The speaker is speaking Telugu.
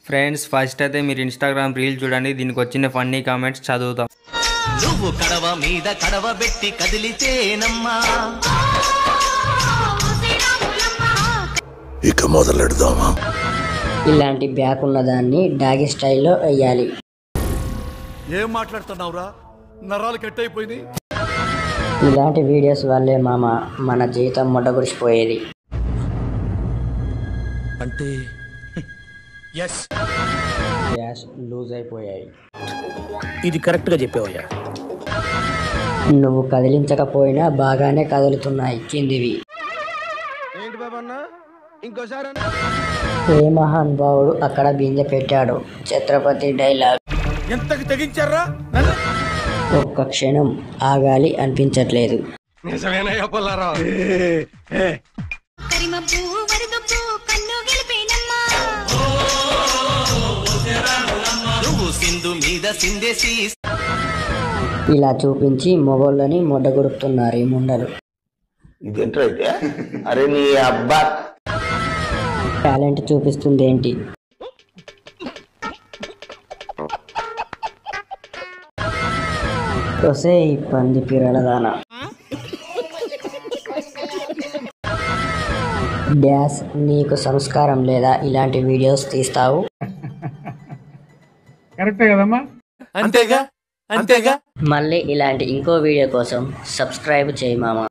ఫ్రెండ్స్ ఫస్ట్ అయితే మీరు ఇన్స్టాగ్రామ్ రీల్ చూడండి, దీనికి వచ్చిన ఫన్నీ కామెంట్స్ చదువుతాం. నువ్వు కడవ మీద కడవ పెట్టి కదిలితేనమ్మా ఇక మొదలెడదామా? ఇలాంటి బ్యాక్ ఉన్నదాన్ని డాగి స్టైల్లో వేయాలి. ఏం మాట్లాడుతున్నావురా? నరాలు కట్ అయిపోయింది. ఇలాంటి వీడియోస్ వల్లే మామ మన జీవితం మొట్టగుడిచిపోయేది. అంటే గ్యాస్ లూజ్ అయిపోయాయి. ఇది కరెక్ట్గా చెప్పావయ్యా. నువ్వు కదిలించకపోయినా బాగానే కదులుతున్నాయి కిందివి. ఏ మహానుభావుడు అక్కడ బిందె పెట్టాడు? ఛత్రపతి డైలాగ్. ఎంతకు తెగించారా? ఒక్క క్షణం ఆగాలి అనిపించట్లేదు. నిజమేనయ్యా పొల్లారా? నువ్వు సింధు మీద సిందేసి ఇలా చూపించి మొగోళ్ళని మొడ్డగొడుతున్నారు ఈ ముండలు. ఇదేంటో అయితే అరే నీ అబ్బా టాలెంట్ చూపిస్తుంది ఏంటి? వసే ఈ పంది పిరలదానా. డ్యాస్ నీకు సంస్కారం లేదా? ఇలాంటి వీడియోస్ తీస్తావు? కరెక్టే కదమ్మా? అంతేగా అంతేగా. మళ్ళీ ఇలాంటి ఇంకో వీడియో కోసం సబ్స్క్రైబ్ చేయి మామ.